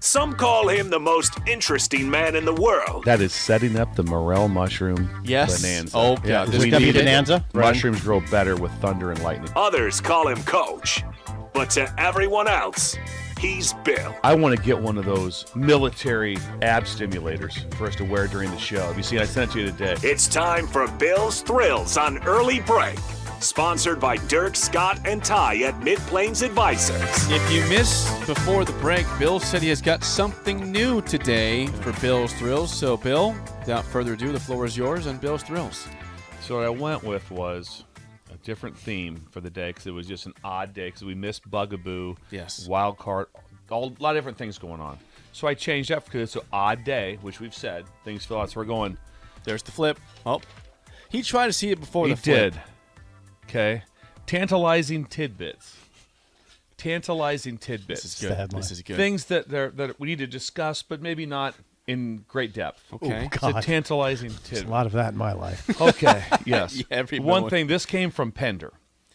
Some call him the most interesting man in the world. That is setting up the morel mushroom bonanza. Oh, yeah. Is it going to be bonanza? Mushrooms grow better with thunder and lightning. Others call him Coach. But to everyone else, he's Bill. I want to get one of those military ab stimulators for us to wear during the show. Have you seen? I sent it to you today. It's time for Bill's Thrills on Early Break. Sponsored by Dirk, Scott, and Ty at Mid-Plains Advisors. If you missed before the break, Bill said he has got something new today for Bill's Thrills. So, Bill, without further ado, the floor is yours on Bill's Thrills. So what I went with was a different theme for the day because it was just an odd day because we missed Bugaboo, Wild Card, a lot of different things going on. So I changed up because it's an odd day, which we've said. Things fill out, so we're going. There's the flip. Oh, he tried to see it before the flip. He did. Okay. Tantalizing tidbits. Tantalizing tidbits. This is good. This is good. Things that we need to discuss, but maybe not in great depth. Okay. Oh, God. It's a tantalizing tidbit. There's a lot of that in my life. Okay. Yes. One thing. This came from Pender.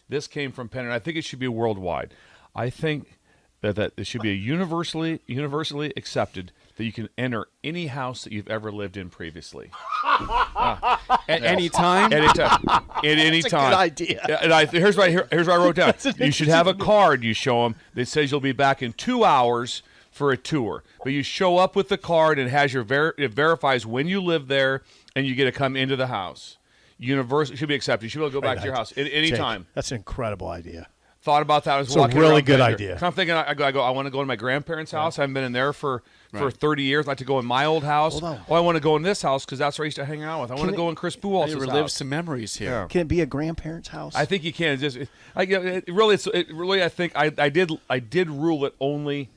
And I think it should be worldwide. I think that it should be a universally accepted that you can enter any house that you've ever lived in previously. At any time? Anytime. At any That's time. a good idea. And here's what I wrote down. You should have a card you show them that says you'll be back in 2 hours for a tour. But you show up with the card and it verifies when you live there and you get to come into the house. Universal should be accepted. You should be able to go back to your house at any Jake, time. That's an incredible idea. Thought about that. I was It's a walking really around good Bender. idea. I'm thinking, I go, I want to go to my grandparents' house. I haven't been in there for 30 years. I like to go in my old house. Hold on. Oh, I want to go in this house because that's where I used to hang out with. I want to go in Chris Buwalt's He relives house. some memories here. Yeah. Can it be a grandparent's house? I think you can. I think I did rule it only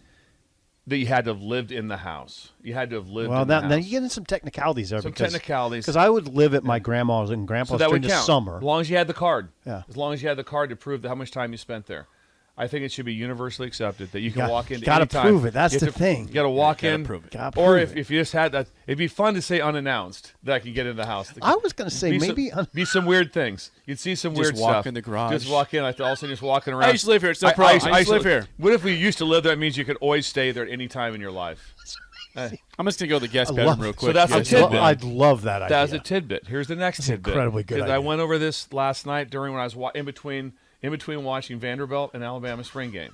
that you had to have lived in the house. You had to have lived in the house. Then you get into some technicalities there. Some technicalities. Because I would live at my grandma's and grandpa's during the summer. As long as you had the card. Yeah. As long as you had the card to prove how much time you spent there. I think it should be universally accepted that you can walk into Gotta any time. prove it. That's the thing. You got to walk in. prove it. Gotta Or prove if you just had that, it'd be fun to say unannounced that I can get in the house. I was going to say maybe be some weird things. You'd see some weird walk stuff. in the garage. Just walk in. Like all of a sudden, just walking around. I used to live here. It's no problem. I used to live here. What if we used to live there? That means you could always stay there at any time in your life. I'm just going to go to the guest bedroom real quick. So that's a tidbit. I'd love that idea. That's a tidbit. Here's the next tidbit. Incredibly good idea. I went over this last night when I was in between watching Vanderbilt and Alabama spring game.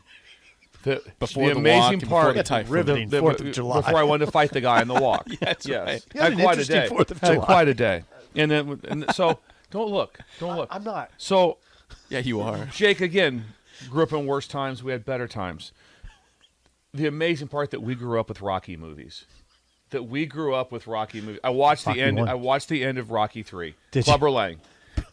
Before the amazing walk and part, before the typhoon. Riveting 4th of July. Before I wanted to fight the guy on the walk. That's right. You had an quite a interesting day. 4th of Had July. quite a day. And so don't look. I'm not. So Yeah, you are. Jake again grew up in worse times. We had better times. The amazing part that we grew up with Rocky movies. I watched Rocky the end. one. I watched the end of Rocky 3. Did Clubber you? Lang.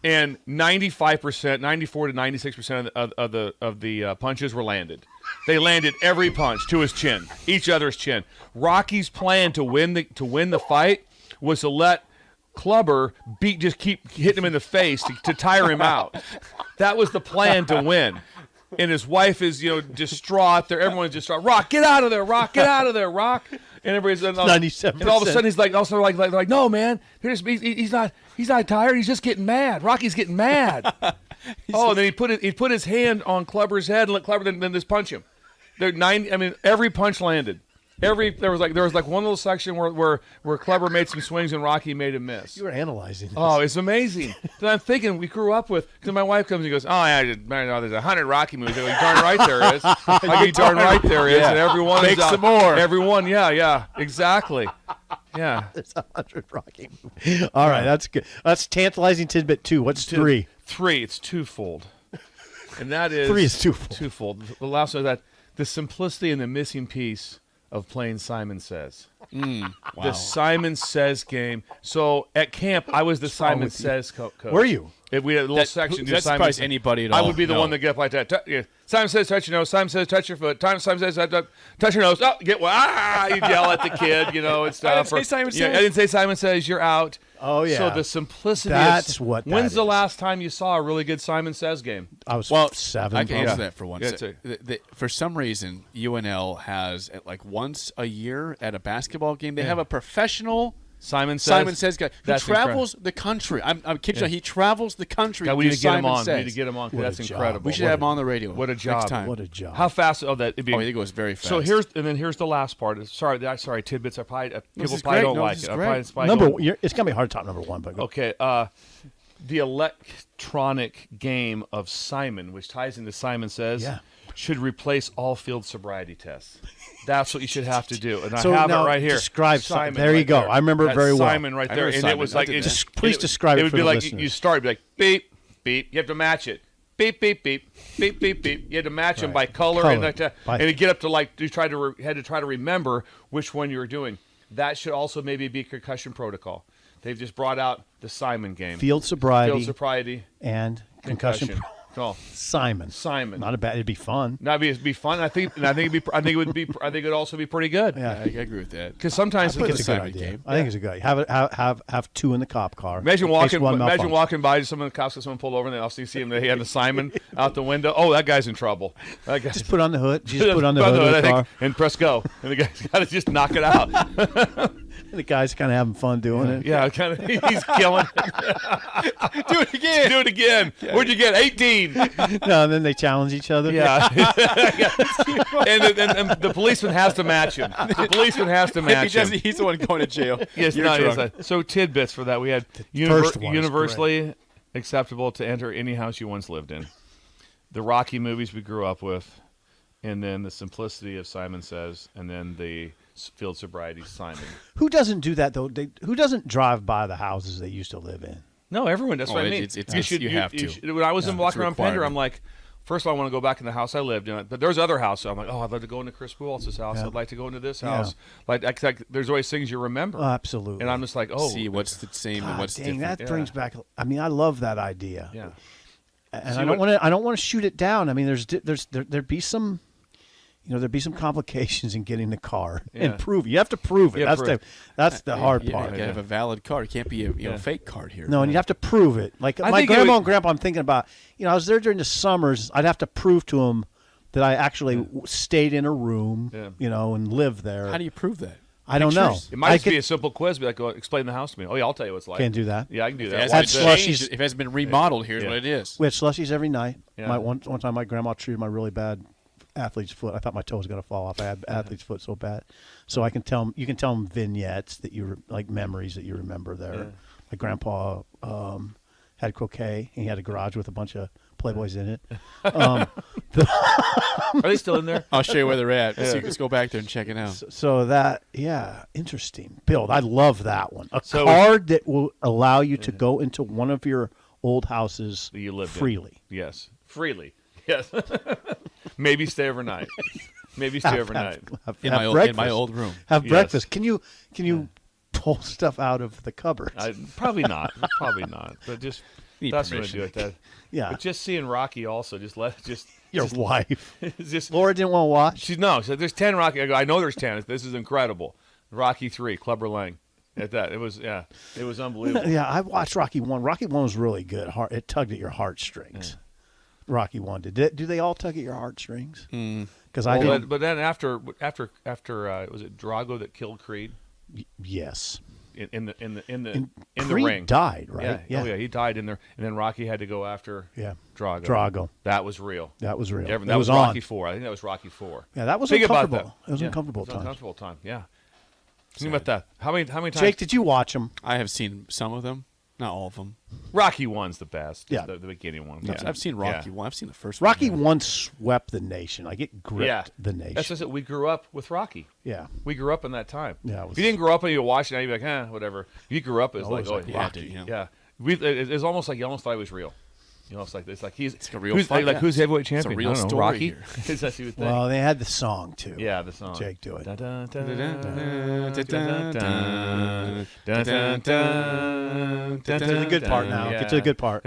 And 95%, 94 to 96% of the punches were landed. They landed every punch to his chin, each other's chin. Rocky's plan to win the fight was to let Clubber just keep hitting him in the face to tire him out. That was the plan to win. And his wife is, distraught. Everyone's distraught. Rock, get out of there! Rock, get out of there! Rock. And everybody's 97%. And all of a sudden he's like, no, man, he's not tired. He's just getting mad. Rocky's getting mad. And then he put his hand on Clubber's head and let Clubber then just punch him. Every punch landed. There was one little section where Clubber made some swings and Rocky made a miss. You were analyzing this. Oh, it's amazing. Then I'm thinking we grew up with, because my wife comes and goes, oh yeah, there's 100 Rocky movies. I go, darn right there is. I go, darn right there is, and everyone Make is some more. Everyone, yeah, exactly, yeah. There's 100 Rocky movies. All right, that's good. That's tantalizing tidbit 2. What's 3? 3, it's twofold, and that is 3 is twofold. Twofold. The last one is that the simplicity and the missing piece of playing Simon Says. Wow. The Simon Says game. So at camp, I was the Simon Says coach. Were you? We had a little section. That Simon surprised Says. anybody at all. I would be the one that get up like that. Simon Says touch your nose. Simon Says touch your foot. Simon Says touch your nose. Oh, get one. You yell at the kid, and stuff. I didn't say Simon Says. I didn't say Simon Says. You're out. Oh, yeah. So the simplicity. That's what that When's the is. last time you saw a really good Simon Says game? I was 7. I can answer probably. that for one Yeah, second. For some reason, UNL has, once a year at a basketball game, they have a professional Simon Says. Simon Says guy. He That's travels the country. I'm kidding you. He travels the country. God, we to need to get him Simon on. Says. We need to get him on. 'Cause What a that's job. incredible. We should have him on the radio. What a job. Next time. What a job. How fast? Oh, that. It'd be, I think it goes very fast. so here's the last part. Sorry, tidbits. People is probably great. don't No, like this is it. great. It's gonna be hard to top number one, but go. Okay. The electronic game of Simon, which ties into Simon Says, Yeah. should replace all field sobriety tests. That's what you should have to do. And So I have now it right here. describe Simon. There you right go. there. I remember it That's very well. Simon right I there, remember and Simon. it was I like did it, that. Just please it- describe it would for be the like listeners. you start, be like beep, beep. You have to match it. Beep, beep, beep, beep, beep, beep. You had to match them by color, and like that, By- and you get up to like you had to try to remember which one you were doing. That should also maybe be concussion protocol. They've just brought out the Simon game. Field sobriety Field sobriety, and concussion. Oh, Simon. Simon. Not a bad. It'd be fun. It'd be fun. I think it'd also be pretty good. Yeah. I agree with that. Because sometimes I think the it's a good Simon idea. game. I think it's a good idea. Have two in the cop car. Imagine in case walking. one Imagine malfunctions. walking by some of the cops. Someone pulled over and they also see him. They had the Simon out the window. Oh, that guy's in trouble. That guy's Just put on the hood. Just put on the hood of I the think, car. and press go. And the guy's got to just knock it out. The guy's kind of having fun doing it. Yeah, kind of. He's killing it. Do it again. Do it again. Where'd you get 18? No, and then they challenge each other. Yeah. and the policeman has to match him. The policeman has to If match he him. doesn't, he's the one going to jail. Yes, You're no, drunk. yes, so tidbits for that. We had first one is universally acceptable to enter any house you once lived in. The Rocky movies we grew up with, and then the simplicity of Simon Says, and then the field sobriety Simon. Who doesn't do that though? Who doesn't drive by the houses they used to live in? No, everyone. That's Oh, what I it- mean. it's- you have to. When I was in walking it's a around Pender, requirement. I'm like, first of all, I want to go back in the house I lived in. But there's other houses. I'm like, oh, I'd like to go into Chris Buoltz's house. Yeah. I'd like to go into this Yeah. house. Like, there's always things you remember. Absolutely. And I'm just like, oh, See what's the same and God what's dang, different. that brings back. I mean, I love that idea. yeah. And See I don't want to shoot it down. I mean, there'd be some, there'd be some complications in getting the car Yeah. and prove. You have to prove it. Yeah, That's the hard You part. gotta have a valid card. It can't be a fake card here. No, and you have to prove it. Like I my think it grandma would- and grandpa, I'm thinking about. I was there during the summers. I'd have to prove to them that I actually stayed in a room, Yeah. and lived there. How do you prove that? I don't know. Pictures? It might I just be could- a simple quiz. Be like, go explain the house to me. Oh, yeah, I'll tell you what it's like. Can't do that. Yeah, I can do If that. it Why hasn't is been that? changed, if it hasn't been remodeled, here's Yeah. what it is. We had slushies every night. Yeah. One time, my grandma treated my really bad athlete's foot. I thought my toe was going to fall off. I had athlete's foot so bad. So I can tell them. You can tell them vignettes that like memories that you remember there. Yeah. My grandpa had croquet. He had a garage with a bunch of Playboys in it. Are they still in there? I'll show you where they're at. So let's go back there and check it out. So that, interesting. Bill, I love that one. A So- card that will allow you to go into one of your old houses That you lived in. freely. Yes, freely. Yes. Maybe stay overnight. Maybe stay overnight. In Have my breakfast. old room. Have Yes. breakfast. Can you pull stuff out of the cupboards? Probably not. Probably not. But just Need that's what I permission. do at that. Yeah. But just seeing Rocky also, Your wife. just Laura didn't want to watch. She said there's 10 Rocky. I go, I know there's 10. This is incredible. Rocky 3, Clubber Lang. At that, it was unbelievable. Yeah, I watched Rocky 1. Rocky 1 was really good. It tugged at your heartstrings. Rocky 1 did. Do they all tug at your heartstrings? Because I didn't. But then after was it Drago that killed Creed Yes. in the Creed ring? died, right? Yeah. Oh yeah, he died in there, and then Rocky had to go after Drago. Drago. That was real. That was real. That It was on. Rocky 4. I think that was Rocky 4. Yeah, that was Think about uncomfortable. that. It was Yeah, uncomfortable it was times. uncomfortable time. Yeah. Think about that. How many times? Jake, did you watch them? I have seen some of them, not all of them. Rocky 1's the best. Yeah. The beginning one. I've seen Rocky Yeah. 1. I've seen the first Rocky one. 1 swept the nation. Like it gripped Yeah. the nation. That's just it. We grew up with Rocky. Yeah. We grew up in that time. Yeah, it was- If you didn't grow up and you watched it, now you'd be like, whatever. If you grew up, it was No, it like, was oh, like yeah, Rocky, yeah. yeah. It's almost like you almost thought it was real. You know, it's like he's It's a real who's, fight, like yeah. who's heavyweight It's a champion? real I don't know, story Rocky. here. Is that what you would think? Well, they had the song too. Yeah, the song. Jake, do it. Dun, dun, Dun, dun, dun, dun, dun, dun, dun, dun, dun, dun, Get to the good part now. Yeah. Get to the good part.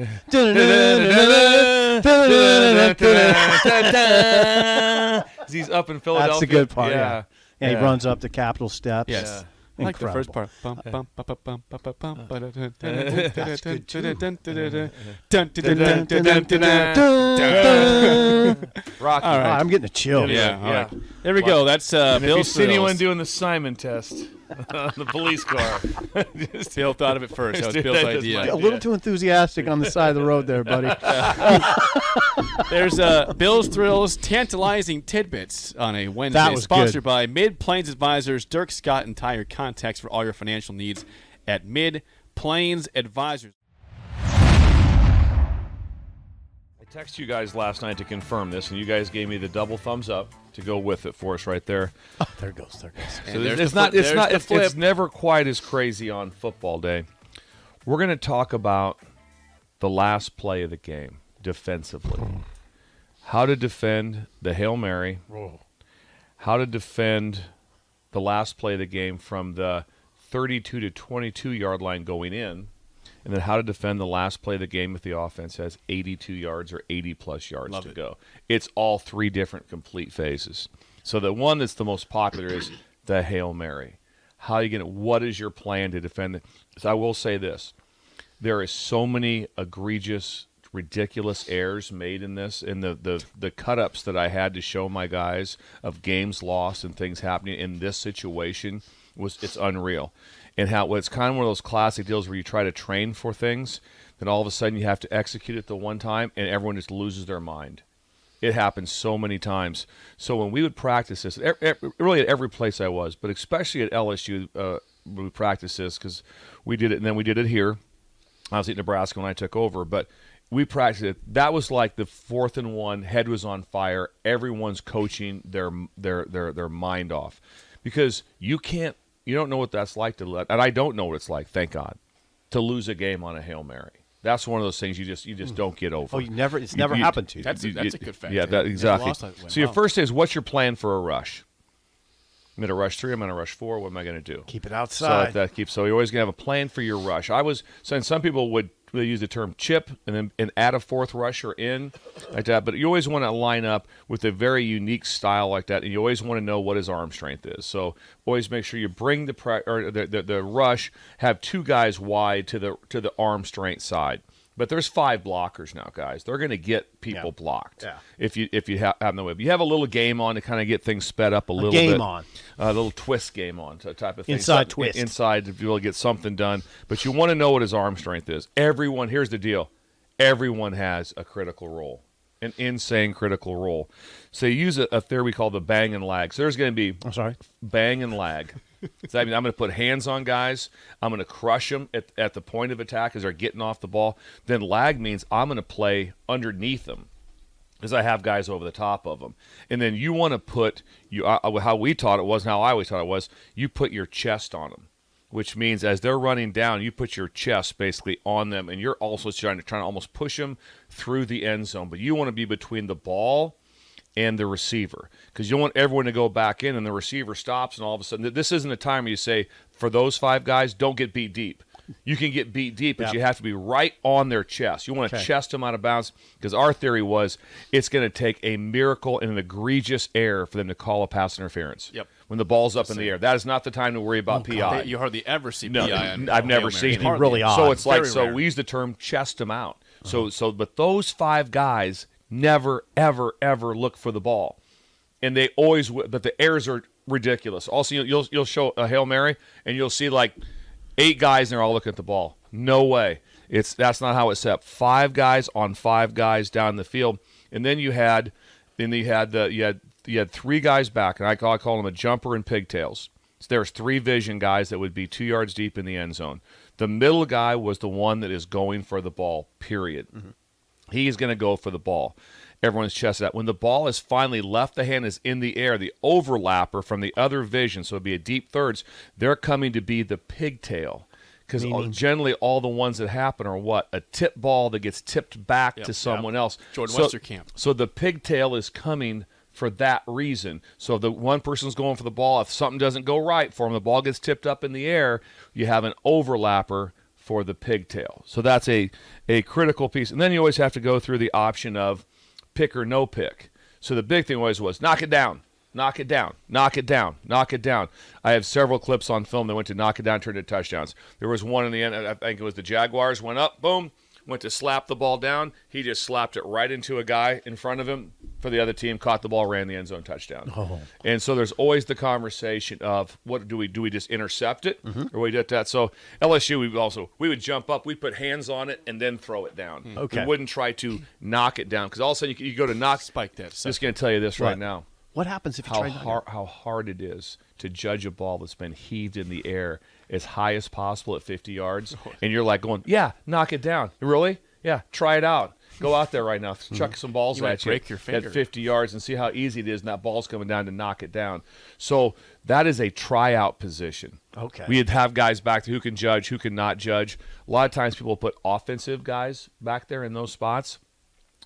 He's up in Philadelphia. That's the good part. Yeah. And he runs up the Capitol steps. Yes. Yeah. I like the first Incredible. part. Bum, bum, bum, bum, bum, bum, bum, ba, da, dun, dun, That's dun, good, dun, too. dun, dun, dun, dun, dun, dun, dun, dun, dun, dun. Rocky. All right. I'm getting a chill. Yeah, all Yeah. right. There we go. That's And if you Bill's see anyone Thrills. doing the Simon test, the police car. Bill thought of it first. That was Dude, Bill's that is idea. my A little too enthusiastic on the side of the road there, buddy. There's Bill's Thrills tantalizing tidbits on a Wednesday. That was sponsored good. by Mid Plains Advisors, Dirk Scott and Ty, your contacts for all your financial needs at Mid Plains Advisors. I texted you guys last night to confirm this, and you guys gave me the double thumbs up to go with it for us right there. Oh, there it goes. There it goes. And So there's it's the not. flip. It's There's not. the It's flip. never quite as crazy on football day. We're going to talk about the last play of the game defensively. How to defend the Hail Mary. How to defend the last play of the game from the 32 to 22 yard line going in. And then how to defend the last play of the game if the offense has 82 yards or 80-plus yards Love to it. go. It's all three different complete phases. So the one that's the most popular is the Hail Mary. How are you going to – what is your plan to defend it? So I will say this. There is so many egregious, ridiculous errors made in this, and the cut-ups that I had to show my guys of games lost and things happening in this situation it's unreal. And how it's kind of one of those classic deals where you try to train for things, then all of a sudden you have to execute it the one time, and everyone just loses their mind. It happens so many times. So when we would practice this, really at every place I was, but especially at LSU, we practiced this because we did it, and then we did it here. I was at Nebraska when I took over, but we practiced it. That was like the 4th and 1, head was on fire. Everyone's coaching their mind off because you don't know what that's like and I don't know what it's like, thank God, to lose a game on a Hail Mary. That's one of those things you just don't get over. Oh, it's never happened to you. That's a good fact. Yeah, Never exactly. lost that way. So your Wow. first is, what's your plan for a rush? I'm going to rush 3. I'm going to rush 4. What am I going to do? Keep it So outside. so you're always going to have a plan for your rush. And some people would use the term chip and add a 4th rusher in like that, but you always want to line up with a very unique style like that, and you always want to know what his arm strength is. So always make sure you bring the rush, have 2 guys wide to the arm strength side. But there's 5 blockers now, guys. They're going to get people blocked. Yeah. If you have no way. If you have a little game on to kind of get things sped up a little bit. game on. A little twist game on type of thing. Inside Something- twist. Inside to be able to get something done. But you want to know what his arm strength is. Here's the deal. Everyone has a critical role. An insane critical role. So you use a theory we call the bang and lag. So there's going to be I'm sorry. bang and lag. So that means I'm going to put hands on guys. I'm going to crush them at the point of attack as they're getting off the ball. Then lag means I'm going to play underneath them because I have guys over the top of them. And then you want to put how we taught it was, and how I always taught it was, you put your chest on them, which means as they're running down, you put your chest basically on them, and you're also trying to almost push them through the end zone. But you want to be between the ball and the receiver, because you want everyone to go back in, and the receiver stops, and all of a sudden, this isn't a time where you say, for those 5 guys, don't get beat deep. You can get beat deep, but you have to be right on their chest. You want to chest them out of bounds, because our theory was it's going to take a miracle and an egregious error for them to call a pass interference. Yep. When the ball's up in the air. That is not the time to worry about PI. You hardly ever see No, PI. on I've never Hail seen Marys. it. Hardly Really ever. odd. So it's like, Very rare. we use the term chest them out. But those 5 guys never, ever, ever look for the ball. And they always, but the errors are ridiculous. Also, you'll show a Hail Mary, and you'll see like 8 guys, and they're all looking at the ball. No way. That's not how it's set. 5 guys on 5 guys down the field, and then you had 3 guys back, and I call them a jumper and pigtails. So there's 3 vision guys that would be 2 yards deep in the end zone. The middle guy was the one that is going for the ball. Period. Mm-hmm. He's going to go for the ball. Everyone's chested out. When the ball is finally left the hand, is in the air, the overlapper from the other vision, so it'd be a deep thirds, they're coming to be the pigtail. Because generally all the ones that happen are what? A tip ball that gets tipped back to someone else. Jordan Westerkamp. So the pigtail is coming for that reason. So if the one person's going for the ball, if something doesn't go right for them, the ball gets tipped up in the air, you have an overlapper for the pigtail. So that's a critical piece. And then you always have to go through the option of pick or no pick. So the big thing always was knock it down, knock it down, knock it down, knock it down. I have several clips on film that went to knock it down, turned into touchdowns. There was one in the end, I think it was the Jaguars, went up, boom, went to slap the ball down. He just slapped it right into a guy in front of him for the other team, caught the ball, ran the end zone, touchdown. Oh. And so there's always the conversation of what do we just intercept it or we did that. So LSU, we would jump up, we'd put hands on it and then throw it down. Okay. We wouldn't try to knock it down because all of a sudden you go to knock. Spike that. Just going to tell you this right now. What happens if you try How hard it is to judge a ball that's been heaved in the air as high as possible at 50 yards, and you're like going, yeah, knock it down. Really? Yeah, try it out. Go out there right now, chuck some balls You might at you break your finger. at 50 yards and see how easy it is, and that ball's coming down to knock it down. So that is a tryout position. Okay. We'd have guys back there who can judge, who can not judge. A lot of times people put offensive guys back there in those spots.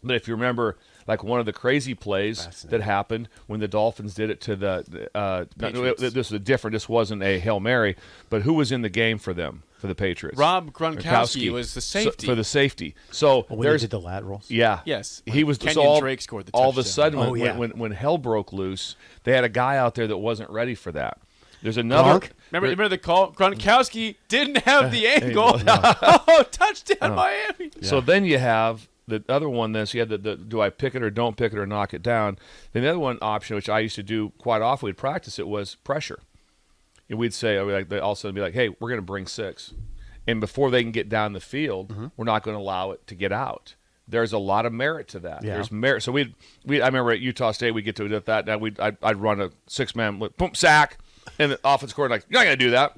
But if you remember, like one of the crazy plays that happened when the Dolphins did it to this was different. This wasn't a Hail Mary, but who was in the game for them, for the Patriots? Rob Gronkowski was the safety. For the safety. So when they did the laterals? Yeah. Yes. He was Kenyon Drake scored the touchdown. all of a sudden, yeah. when hell broke loose, they had a guy out there that wasn't ready for that. There's another. Gronk? Remember the call? Gronkowski didn't have the angle. Oh, touchdown Miami. So then you have the other one. Then so you had the do I pick it or don't pick it or knock it down. Then the other one option, which I used to do quite often, we'd practice it, was pressure. And we'd say, all of a sudden be like, hey, we're going to bring 6. And before they can get down the field, we're not going to allow it to get out. There's a lot of merit to that. Yeah. There's merit. So I remember at Utah State, we'd get to that. Now I'd run a 6-man, boom, sack, and the offense coordinator like, you're not going to do that.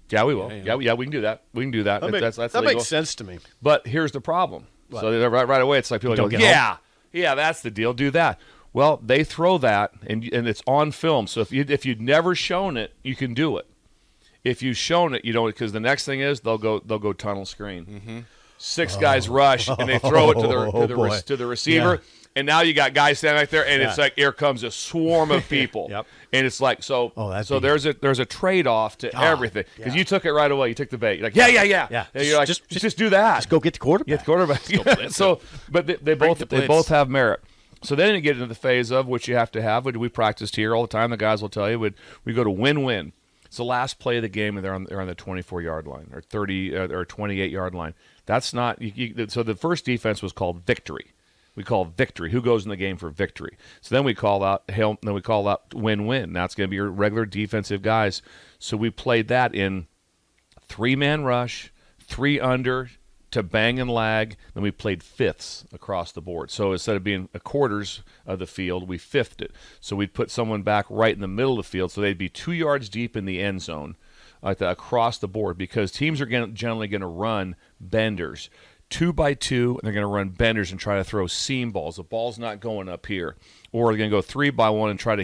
Yeah, we will. Yeah, we can do that. We can do that. That's that legal. makes sense to me. But here's the problem. What? So right away, it's like people go, Don't get yeah, that's the deal. Do that. Well, they throw that, and it's on film. So if you'd never shown it, you can do it. If you've shown it, you don't, because the next thing is they'll go tunnel screen. 6 guys rush and they throw it to the receiver, Yeah. and now you got guys standing right there, and it's like here comes a swarm of people. Yep. And it's like so. There's a trade off to everything because you took it right away. You took the bait. You're like yeah. And you're like just do that. Just go get the quarterback. Get the quarterback. So, but they both have merit. So then you get into the phase of which you have to have. We practiced here all the time. The guys will tell you we go to win-win. It's the last play of the game, and they're on the 24-yard line or 30 or 28-yard line. That's not so. The first defense was called victory. We call victory. Who goes in the game for victory? So then we call out win-win. That's going to be your regular defensive guys. So we played that in 3-man rush, 3 under to bang and lag. Then we played fifths across the board. So instead of being a quarters of the field, we fifthed it. So we'd put someone back right in the middle of the field, so they'd be 2 yards deep in the end zone, like that, across the board, because teams are generally going to run benders. 2 by 2, and they're going to run benders and try to throw seam balls. The ball's not going up here. Or they're going to go 3 by 1 and try to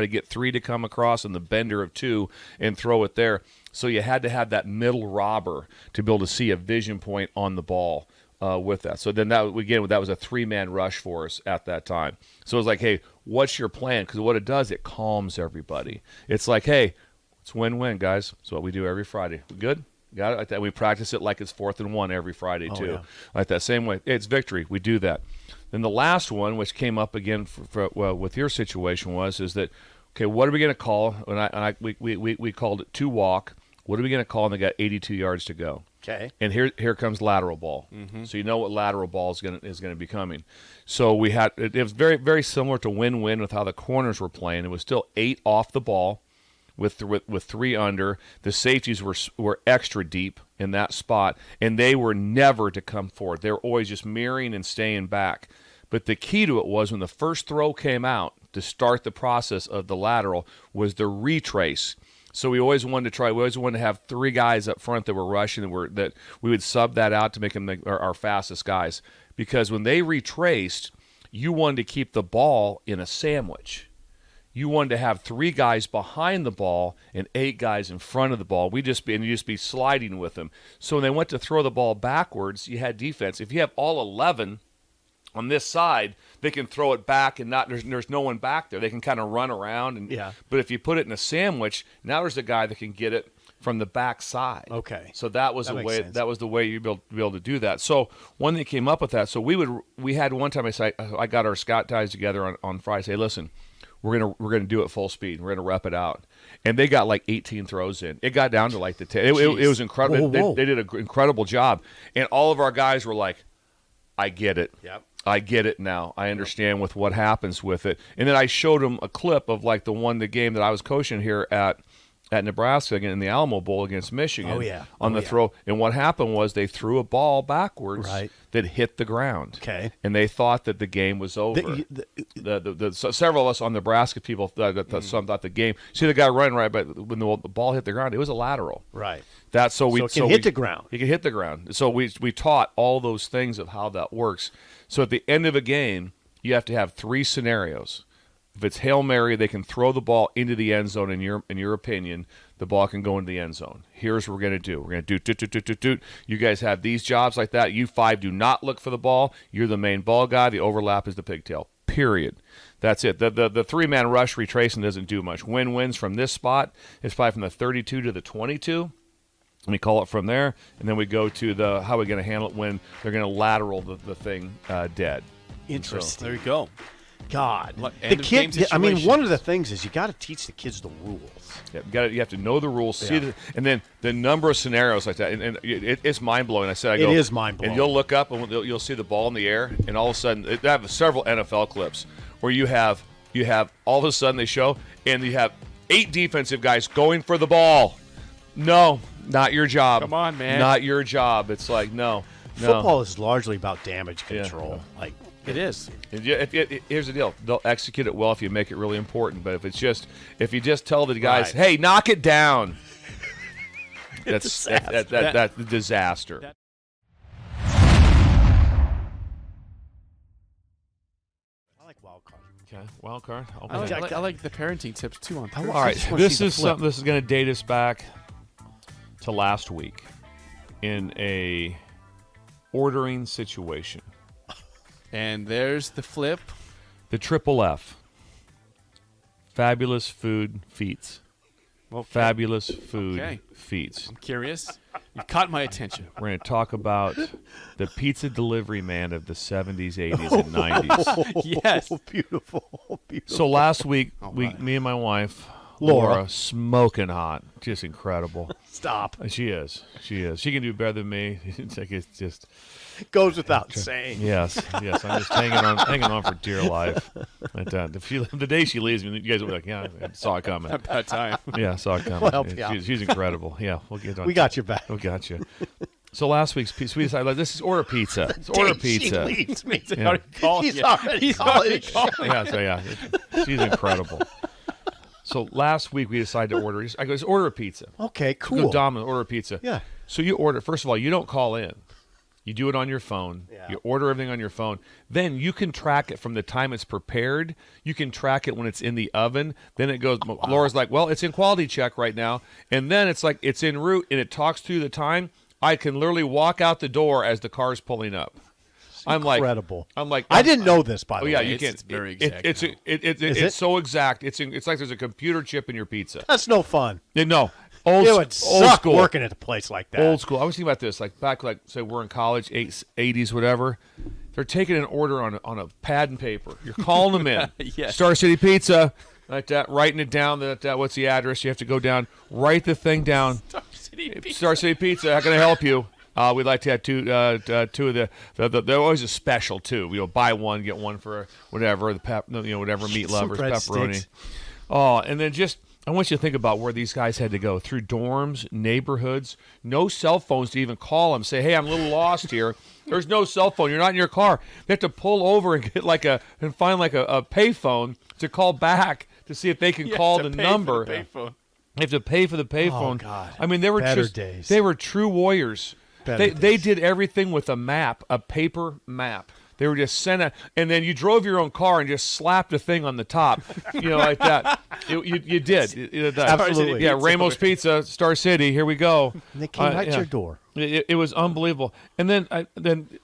get 3 to come across in the bender of 2 and throw it there. So you had to have that middle robber to be able to see a vision point on the ball with that. So then that was a 3-man rush for us at that time. So it was like, hey, what's your plan? Because what it does, it calms everybody. It's like, hey, it's win-win, guys. That's what we do every Friday. We good? Got it? Like that. We practice it like it's 4th and 1 every Friday too. Yeah. Like that same way. It's victory. We do that. Then the last one, which came up again with your situation, is that okay? What are we going to call? And we called it 2 walk. What are we going to call? And they got 82 yards to go. Okay. And here comes lateral ball. So you know what lateral ball is going to be coming. So we had it was very very similar to win-win with how the corners were playing. It was still 8 off the ball. With 3 under, the safeties were extra deep in that spot, and they were never to come forward. They were always just mirroring and staying back. But the key to it was when the first throw came out to start the process of the lateral was the retrace. So we always wanted to have 3 guys up front that were rushing that we would sub that out to make them our fastest guys. Because when they retraced, you wanted to keep the ball in a sandwich. You wanted to have 3 guys behind the ball and 8 guys in front of the ball. You'd just be sliding with them. So when they went to throw the ball backwards, you had defense. If you have all 11 on this side, they can throw it back and there's no one back there. They can kind of run around. But if you put it in a sandwich, now there's a guy that can get it from the back side. Okay. So that was the way you'd be able to do that. So one thing came up with that. So we had one time I got our scout guys together on Friday. Say, listen, we're gonna do it full speed. We're gonna rep it out. And they got like 18 throws in. It got down to like the 10. It was incredible. Whoa. They did an incredible job. And all of our guys were like, I get it. Yep. I get it now. I understand with what happens with it. And then I showed them a clip of like the game that I was coaching here at Nebraska in the Alamo Bowl against Michigan. Oh, yeah. On the throw. And what happened was they threw a ball backwards that hit the ground. Okay. And they thought that the game was over. Several of us on Nebraska people some thought the game. See the guy running right, but when the ball hit the ground, it was a lateral. Right. So it can hit the ground. It can hit the ground. So we taught all those things of how that works. So at the end of a game, you have to have 3 scenarios. If it's Hail Mary, they can throw the ball into the end zone. In your opinion, the ball can go into the end zone. Here's what we're going to do. We're going to do. You guys have these jobs like that. You 5 do not look for the ball. You're the main ball guy. The overlap is the pigtail. Period. That's it. The 3-man rush retracing doesn't do much. Wins from this spot. It's probably from the 32 to the 22. We call it from there, and then we go to how we're going to handle it when they're going to lateral the thing dead. Interesting. There you go. God, End of game I mean, situation. one of the things is you got to teach the kids the rules. Yeah, you have to know the rules, see and then the number of scenarios like that, and it's mind blowing. I said, It is mind-blowing. And you'll look up and you'll see the ball in the air, and all of a sudden, they have several NFL clips where you have all of a sudden they show, and you have 8 defensive guys going for the ball. No, not your job. Come on, man. Not your job. It's like no. Football is largely about damage control. Like It is. And here's the deal: they'll execute it well if you make it really important. But if you just tell the guys, Right. "Hey, knock it down," that's disaster. that's the disaster. I like wild card. Okay, wild card. I like the parenting tips too on Thursday. All right, just wanna this see the is flip. something. This is going to date us back to last week in a ordering situation. And there's the flip. The triple F. Fabulous food feats. Well, Fabulous food Okay. feats. I'm curious. You caught my attention. We're going to talk about the pizza delivery man of the 70s, 80s, and 90s. Yes. Beautiful. So last week, right. me and my wife, Laura. Laura, smoking hot, just incredible. Stop. She is. She can do better than me. It's just Goes without saying. yes. I'm just hanging on for dear life. But, the day she leaves me, you guys will be like, yeah, I saw it coming. About time. Yeah, I saw it coming. We'll help you out. She's incredible. Yeah, we'll get on. We got your back. We got you. So last week's pizza, we decided, this is order pizza. Let's order pizza. She leaves me. Yeah. He's already college. Yeah, she's incredible. So last week we decided to order. I go, let's order a pizza. Okay, Go cool. Domino's, order a pizza. Yeah. So you order. First of all, you don't call in. You do it on your phone. Yeah. You order everything on your phone. Then you can track it from the time it's prepared. You can track it when it's in the oven. Then it goes. Wow. Laura's like, well, it's in quality check right now. And then it's like it's en route and it talks through the time. I can literally walk out the door as the car's pulling up. Incredible. I'm like, I didn't know this, by the Oh yeah, way. you can't. It's very exact It's now. it's it? so exact. It's like there's a computer chip in your pizza. That's no fun. No, old, It would old suck school. working at a place like that. Old school. I was thinking about this, like back, like say we're in college, 80s, whatever. They're taking an order on a pad and paper. You're calling them in. Yes. Star City Pizza, like that. Writing it down. That what's the address? You have to go down, write the thing down. Star City Pizza. How can I help you? We'd like to have two of the. They're always a special too. Buy one get one for whatever whatever meat Some lovers, breadsticks. pepperoni. Oh, and then just. I want you to think about where these guys had to go through dorms, neighborhoods, no cell phones to even call them. Say, hey, I'm a little lost here. There's no cell phone. You're not in your car. You have to pull over and get find a payphone to call back to see if they can call the number. The payphone. You have to pay for the payphone. Oh, God. I mean, they were Better just days. they were true warriors. Better They days. did everything with a map, a paper map. They were just sent a, and then you drove your own car and just slapped a thing on the top, like that. You did. Absolutely. Yeah, Ramos Pizza, Star City. Here we go. And they came right to yeah. your door. It was unbelievable. And then,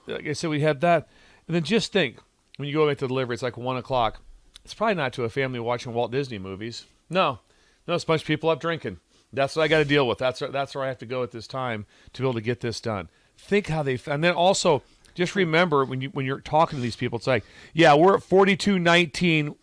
like I said, we had that. And then just think, when you go make the delivery, it's like 1 o'clock. It's probably not to a family watching Walt Disney movies. No, it's a bunch of people up drinking. That's what I got to deal with. That's where I have to go at this time to be able to get this done. Think how and then also just remember when you're talking to these people, it's like, yeah, we're at 4219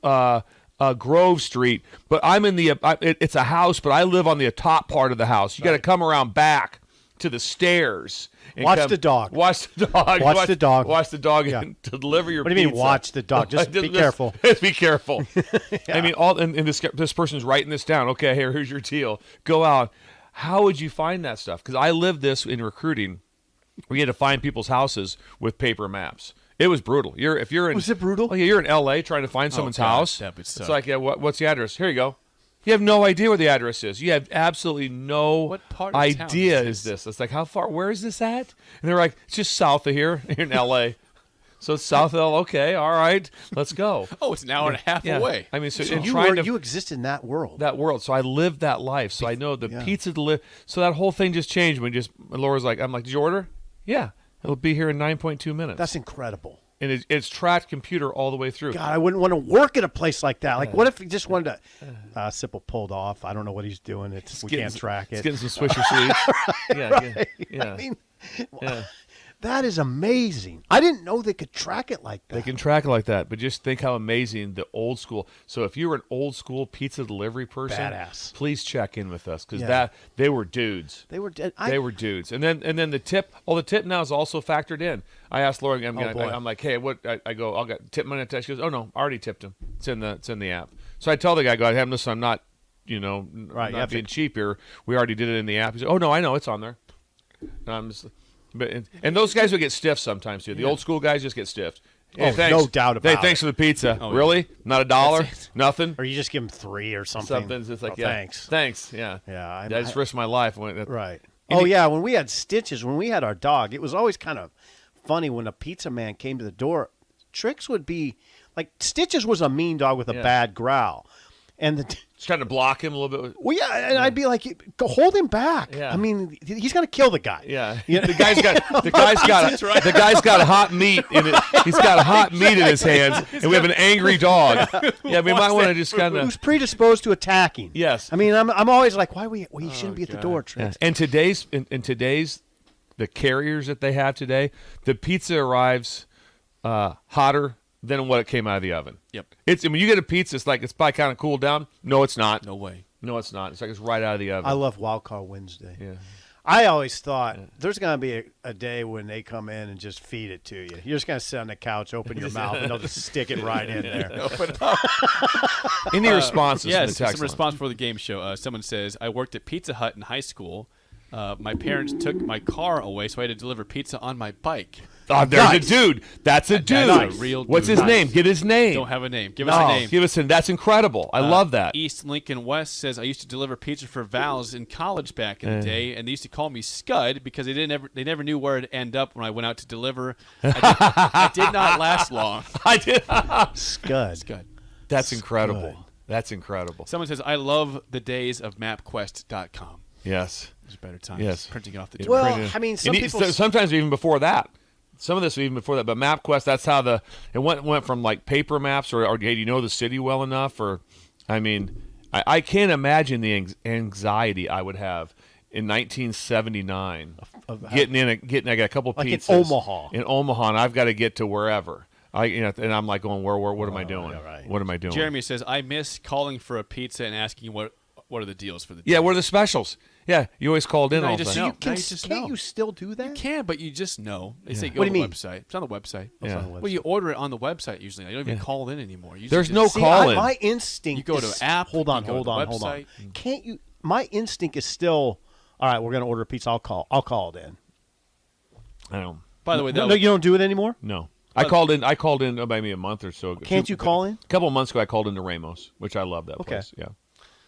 Grove Street, but I'm in the. It's a house, but I live on the top part of the house. You got to come around back to the stairs. And Watch the dog. Watch the dog. Watch the dog. Watch the dog Yeah. and to deliver your. What do you mean, pizza. watch the dog? Just be careful. Just be careful. I mean, and this person's writing this down. Okay, here's your deal. Go out. How would you find that stuff? Because I lived this in recruiting. We had to find people's houses with paper maps. It was brutal. If you're in, Was it brutal? Oh, yeah, you're in L.A. trying to find someone's God, house. that would suck. It's like, yeah, what's the address? Here you go. You have no idea where the address is. You have absolutely no What part of town idea is is this. It's like, how far? Where is this at? And they're like, it's just south of here. You're in L.A. So it's south of L.A. Okay, all right, let's go. Oh, it's an hour and a half Yeah. away. I mean, so, So and you trying to you exist in that world. that world. So I lived that life. So I know the Yeah. pizza deliver. So that whole thing just changed when Laura's like, I'm like, did you order? Yeah, it'll be here in 9.2 minutes. That's incredible. And it's tracked computer all the way through. God, I wouldn't want to work at a place like that. Like, what if he just wanted to? Sipple pulled off. I don't know what he's doing. We can't track It's it. getting some Swisher Sweets. Yeah. I mean, Yeah. that is amazing. I didn't know they could track it like that. They can track it like that, but just think how amazing the old school. So if you were an old school pizza delivery person, Badass. please check in with us because Yeah. they were dudes. They were dead. They were dudes, and then the tip. The tip now is also factored in. I asked Laura, boy. I'm like, hey, what? I go, I'll get tip money attached. She goes, oh no, I already tipped him. It's in the app. So I tell the guy, I go, hey, listen, I'm not, Right, you not have being to- cheap here. We already did it in the app. He said, oh no, I know it's on there. And I'm just, and those guys would get stiff sometimes too. The old school guys just get stiffed. Hey, Oh, thanks. no doubt about Hey, thanks it. for the pizza. Oh, yeah. Really? Not $1? That's it. Nothing? Or you just give them 3 or something. Something's just like, Oh, yeah, thanks. thanks, yeah, Yeah, I just risked my life. Right. Oh yeah, when we had Stitches, when we had our dog, it was always kind of funny when a pizza man came to the door. Tricks would be like Stitches was a mean dog with a Yeah. bad growl, and Just trying to block him a little bit. well, yeah, and I'd be like, go hold him back. Yeah. I mean, he's gonna kill the guy. Yeah, You know? the guy's got hot meat in it. He's got hot meat in his hands, and we have an angry dog. Yeah, we might want to just kind Who's of. predisposed to attacking? Yes. I mean, I'm always like, why we shouldn't be at the door, Tricks. And in today's the carriers that they have today, the pizza arrives hotter than what it came out of the oven. Yep. When you get a pizza, it's probably kind of cooled down. No, it's not. No way. No, it's not. It's like it's right out of the oven. I love Wild Card Wednesday. Yeah. I always thought there's going to be a day when they come in and just feed it to you. You're just going to sit on the couch, open your mouth, and they'll just stick it right in there. Any responses? Yes, from the text some line? response for the game show. Someone says, I worked at Pizza Hut in high school. My parents took my car away, so I had to deliver pizza on my bike. Oh, there's Nice. a dude. That's a dude. That's a real What's dude. his name? Get his name. Don't have a name. Give us No, a name. give us a. That's incredible. I love that. East Lincoln West says I used to deliver pizza for Val's in college back in the day, and they used to call me Scud because they never knew where it'd end up when I went out to deliver. I did not last long. I did. Scud. Scud. That's incredible. Good. That's incredible. Someone says I love the days of MapQuest.com. Yes. There's better times. Yes. Printing it off the Well, Printed. I mean, some And people. sometimes even before that. Some of this even before that, but MapQuest. That's how it went from like paper maps or hey, do you know the city well enough? Or, I mean, I can't imagine the anxiety I would have in 1979 getting I got a couple Like in pizzas Omaha. In Omaha, and I've got to get to wherever. And I'm like going, where? What am I doing? yeah, right. What am I doing? Jeremy says I miss calling for a pizza and asking what are the deals for the Yeah, day. what are the specials? Yeah, you always called in No, all you the just time. know. you can, Now you just can't know. you still do that? You can, but you just know. They say go What to do the you mean? website. It's on the website. Yeah. on the website. Well, you order it on the website usually. You don't even call in anymore. You There's just- no See, call in. my instinct. You go to is, app, Hold on, you go to hold the on, hold on. website. Can't you? My instinct is still. All right, we're going to order a pizza. I'll call it in. I don't. By the way, No, you don't do it anymore. No. I called in maybe a month or so ago. Can't you call in? A couple of months ago, I called into Ramos, which I love that Okay. place. Yeah.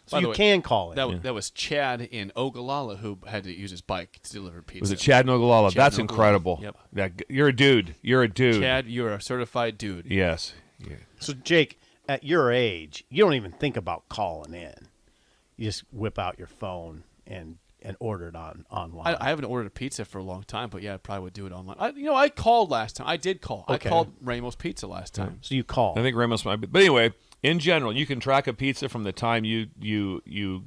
So By the you way, can call it. that was Chad in Ogallala who had to use his bike to deliver pizza. Was it Chad Nogalala? Chad That's Nogalala. incredible. Yep. You're a dude. You're a dude. Chad, you're a certified dude. Yes. Yeah. So Jake, at your age, you don't even think about calling in. You just whip out your phone and order it online. I haven't ordered a pizza for a long time, but yeah, I probably would do it online. I called last time. I did call. Okay. I called Ramos Pizza last time. so you call. I think Ramos might be. But anyway, in general, you can track a pizza from the time you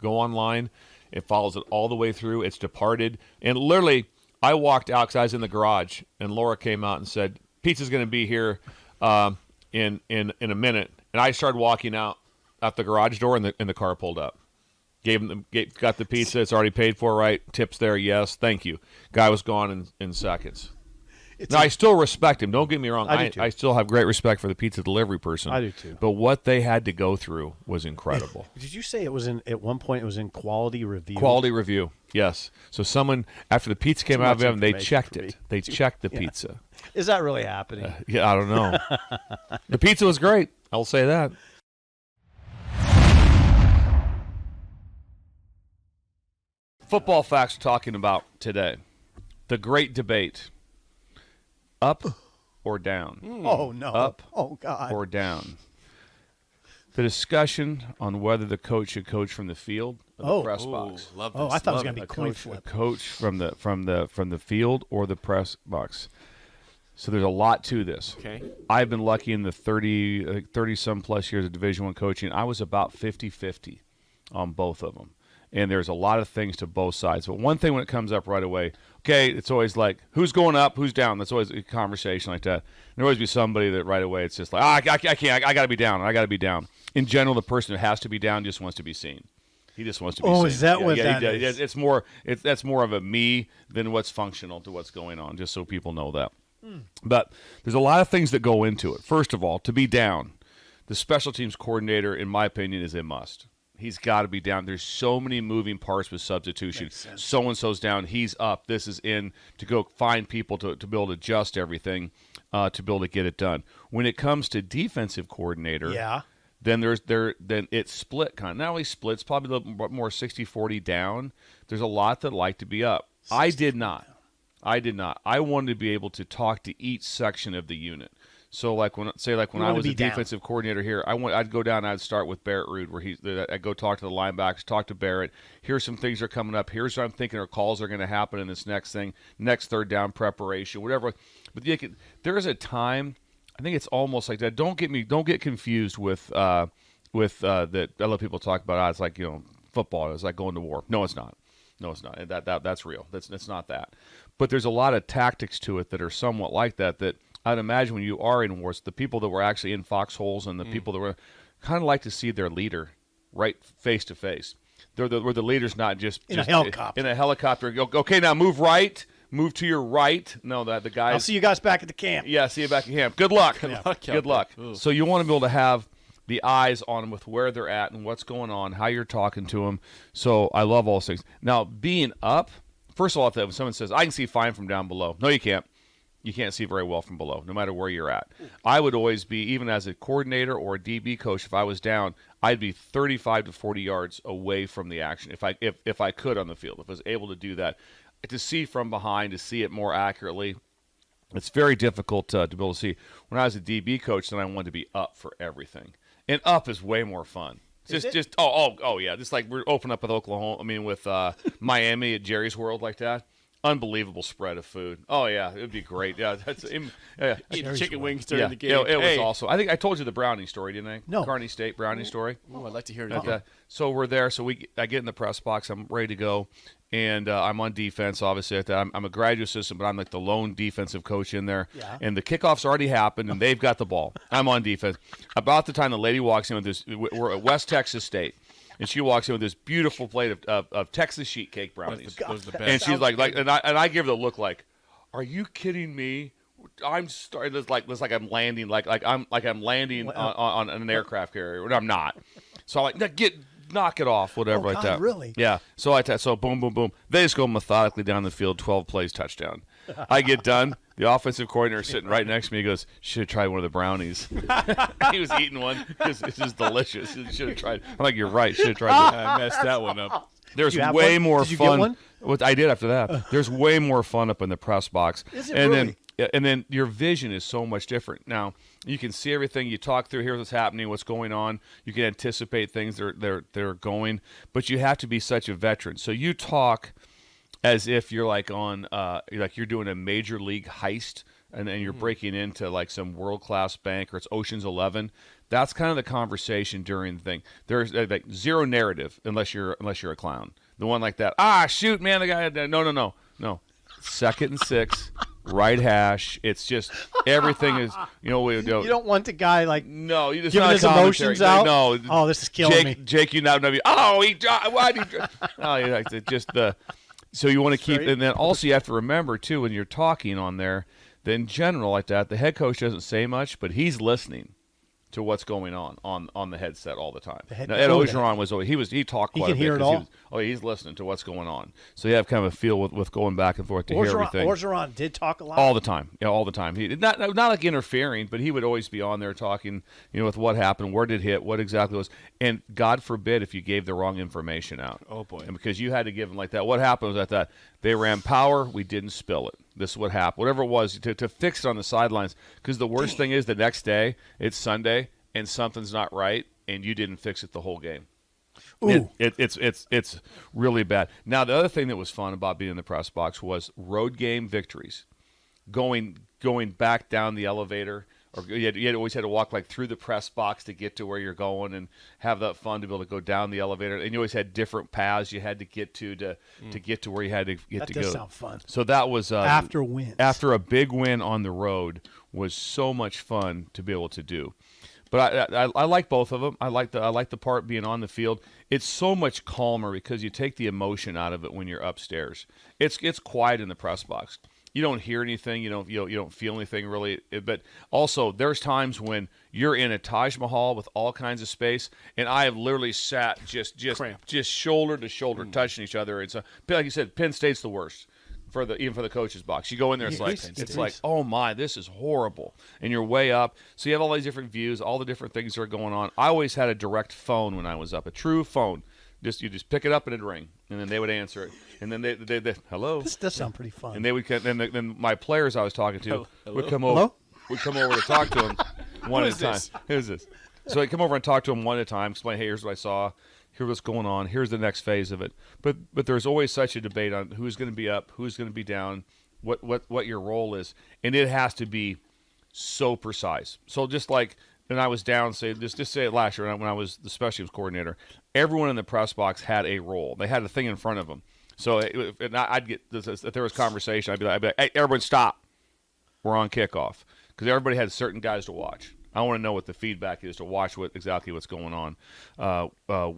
go online. It follows it all the way through. It's departed. And literally, I walked out because I was in the garage, and Laura came out and said, pizza's going to be here in a minute. And I started walking out. at the garage door, and the car pulled up. Got the pizza. It's already paid for, right? Tips there, yes. Thank you. Guy was gone in seconds. Now, I still respect him. Don't get me wrong. I do too. I still have great respect for the pizza delivery person. I do too. But what they had to go through was incredible. Did you say it was at one point it was in quality review? Quality review, yes. So someone, after the pizza came Too out of much the oven, they information checked for me. it. They checked the pizza. Is that really happening? Yeah, I don't know. The pizza was great. I'll say that. Football facts we're talking about today. The great debate. Up or down? Oh no! Up Oh God! or down? The discussion on whether the coach should coach from the field or the Oh. press Ooh, box. love this. Oh, I thought it was love going to be coin A flip. coach from the field or the press box. So there's a lot to this. Okay. I've been lucky in the 30 some plus years of Division I coaching. I was about 50-50 on both of them. And there's a lot of things to both sides. But one thing when it comes up right away, okay, it's always like, who's going up, who's down? That's always a conversation like that. There'll always be somebody that right away it's just like, I can't, I got to be down. I got to be down. In general, the person who has to be down just wants to be seen. He just wants to be seen. Oh, is that what he that does. is? It's more, that's more of a me than what's functional to what's going on, just so people know that. But there's a lot of things that go into it. First of all, to be down, the special teams coordinator, in my opinion, is a must. He's got to be down. There's so many moving parts with substitution. So-and-so's down. He's up. This is in to go find people to be able to adjust everything to be able to get it done. When it comes to defensive coordinator, Yeah. then then it's split kind of. Not only split, it's probably a little more 60-40 down. There's a lot that like to be up. I did not. I wanted to be able to talk to each section of the unit. So like when I wanna was be a down. defensive coordinator here, I'd go down and I'd start with Barrett Rude, where I'd go talk to the linebackers, talk to Barrett. Here's some things that are coming up. Here's what I'm thinking our calls are going to happen in this next thing, next third down preparation, whatever. But there is a time. I think it's almost like that. Don't get confused with that. A lot of people talk about. It's like football. It's like going to war. No, it's not. No, it's not. That's real. That's not that. But there's a lot of tactics to it that are somewhat like that. That I'd imagine when you are in wars, the people that were actually in foxholes and the people that were kind of like to see their leader right face to face. Where the leader's not just In a helicopter. In a helicopter. Okay, now move right. Move to your right. No, the guys. I'll see you guys back at the camp. Yeah, see you back at camp. Good luck. luck out Good luck. there. Ooh. So you want to be able to have the eyes on them with where they're at and what's going on, how you're talking to them. So I love all those things. Now, being up, first of all, if someone says, I can see fine from down below. No, you can't. You can't see very well from below, no matter where you're at. I would always be, even as a coordinator or a DB coach, if I was down, I'd be 35 to 40 yards away from the action if I could on the field, if I was able to do that. To see from behind, to see it more accurately, it's very difficult to be able to see. When I was a DB coach, then I wanted to be up for everything. And up is way more fun. Yeah. Just like we're opening up with Oklahoma, with Miami at Jerry's World like that. Unbelievable spread of food. Oh yeah, it would be great. Yeah, Eating chicken wings during the game. It was awesome. I think I told you the Brownie story, didn't I? No. Kearney State Brownie story. Oh, I'd like to hear it. Okay. So we're there. So I get in the press box. I'm ready to go, and I'm on defense. Obviously, I'm a graduate assistant, but I'm like the lone defensive coach in there. Yeah. And the kickoff's already happened, and they've got the ball. I'm on defense. About the time the lady walks in with this, we're at West Texas State. And she walks in with this beautiful plate of Texas sheet cake brownies. Those are the best. And she's like, and I give her the look like, are you kidding me? I'm starting. It's like I'm landing, like I'm landing on an aircraft carrier, but I'm not. So I'm like, knock it off, whatever, like God, that. really? Yeah. So boom, boom, boom. They just go methodically down the field, 12 plays, touchdown. I get done. The offensive coordinator is sitting right next to me. He goes, should have tried one of the brownies. He was eating one because it's just delicious. You should have tried. I'm like, you're right. Should have tried I messed that one up. There's Did you have way one? more Did you get fun. one? What I did after that. There's way more fun up in the press box. Is it and really? then your vision is so much different. Now you can see everything. You talk through. Here's what's happening. What's going on. You can anticipate things they're going. But you have to be such a veteran. So you talk as if you're like on like you're doing a major league heist. And then you're breaking into like some world-class bank, or it's Ocean's 11. That's kind of the conversation during the thing. There's like zero narrative unless you're a clown. The one like that. Shoot, man, the guy. No. 2nd and 6. right hash. It's just everything is, you don't want the guy like no, you just giving not his commentary. emotions out. No, Oh, this is killing me. Jake, you now know. Oh, why did he? Oh, yeah, it's just the. So you want to keep, and then also you have to remember too when you're talking on there, that in general like that, the head coach doesn't say much, but he's listening to what's going on the headset all the time. Now, Ed Ogeron was always he talked quite a bit. He can hear it all. He's listening to what's going on. So you have kind of a feel with going back and forth to hear everything. Orgeron did talk a lot. All the time. Yeah, all the time. He not like interfering, but he would always be on there talking, with what happened, where did it hit, what exactly was. And God forbid if you gave the wrong information out. Oh, boy. And because you had to give them like that. What happened was that they ran power, we didn't spill it. This is what happened. Whatever it was, to fix it on the sidelines. Because the worst thing is the next day, it's Sunday, and something's not right, and you didn't fix it the whole game. Ooh. It's really bad. Now, the other thing that was fun about being in the press box was road game victories. Going back down the elevator, or you always had to walk like through the press box to get to where you're going, and have that fun to be able to go down the elevator. And you always had different paths you had to get to get to where you had to get to go. That does sound fun. So that was After wins. After a big win on the road was so much fun to be able to do. But I like both of them. I like the part being on the field. It's so much calmer because you take the emotion out of it when you're upstairs. It's quiet in the press box. You don't hear anything. You don't feel anything really. But also, there's times when you're in a Taj Mahal with all kinds of space, and I have literally sat just shoulder to shoulder, touching each other. It's like you said, Penn State's the worst. Even for the coach's box, you go in there, it's like, oh my, this is horrible, and you're way up. So you have all these different views, all the different things that are going on. I always had a direct phone when I was up, a true phone. You just pick it up and it'd ring, and then they would answer it, and then they hello. This does sound pretty fun. And they would then my players I was talking to would come Hello? over, to talk to them one at a time. this? Who's this? So I'd come over and talk to them one at a time, explain, hey, here's what I saw. Here's what's going on. Here's the next phase of it. But there's always such a debate on who's going to be up, who's going to be down, what your role is, and it has to be so precise. So just like when I was down, say it last year when I was the special teams coordinator, everyone in the press box had a role. They had a thing in front of them. So I'd get if there was conversation, I'd be like, hey, everybody stop. We're on kickoff because everybody had certain guys to watch. I want to know what the feedback is to watch exactly what's going on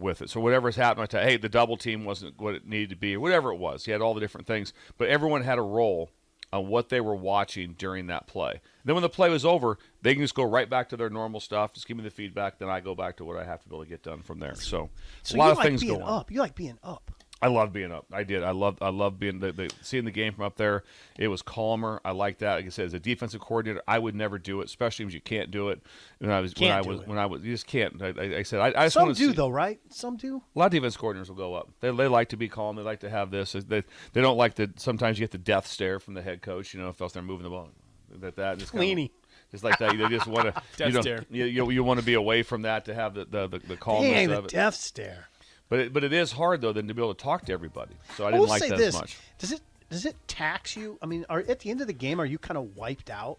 with it. So whatever's happening, I tell you, hey, the double team wasn't what it needed to be, or whatever it was. He had all the different things, but everyone had a role on what they were watching during that play. Then when the play was over, they can just go right back to their normal stuff. Just give me the feedback, then I go back to what I have to be able to get done from there. So a lot of things go on. You like being up. I love being up. I did. I love being seeing the game from up there. It was calmer. I like that. Like I said, as a defensive coordinator, I would never do it, especially when you can't do it. When I was you just can't. I said I just Some want to do see, though, right? Some do. A lot of defense coordinators will go up. They like to be calm. They like to have this. They don't like the. Sometimes you get the death stare from the head coach. If else they're moving the ball, that just Leany. Just like that, you just want to. Death stare. You want to be away from that to have the calmness Dang, of the it. death stare. But it is hard though then to be able to talk to everybody. So I didn't like that as much. Does it tax you? I mean, at the end of the game, are you kind of wiped out?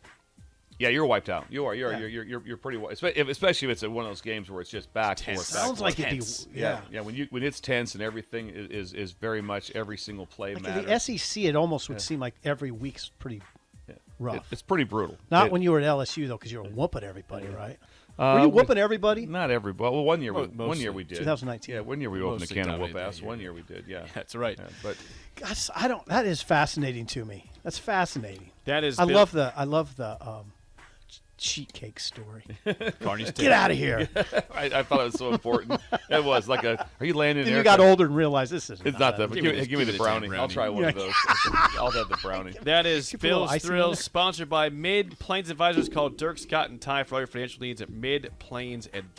Yeah, you're wiped out. You are. Yeah. You're pretty wiped. Especially if it's one of those games where it's just back and forth. Sounds like it'd be tense. yeah. Yeah. When it's tense and everything is very much every single play Like matters. in the SEC, it almost would seem like every week's pretty rough. It's pretty brutal. Not when you were at LSU though, because you were whooping everybody, right? Were you whooping everybody? Not everybody. Well, one year Mostly. we did. 2019. Yeah, one year we opened a Mostly can of whoop dominated ass. that year. One year we did. Yeah. That's right. Yeah, but Gosh, I don't. That is fascinating to me. That's fascinating. That is. I love the sheet cake story. Carney's Get out of here. I thought it was so important. It was like are you landing Then there? you got older and realized this is. It's not that. But Give me give me the the damn brownie. brownie. I'll try one of Yeah. those. I'll have the brownie. That is Keep a little Bill's icing on Thrills, there. sponsored by Mid Plains Advisors. Called Dirk, Scott, and Ty for all your financial needs at Mid Plains Advisors.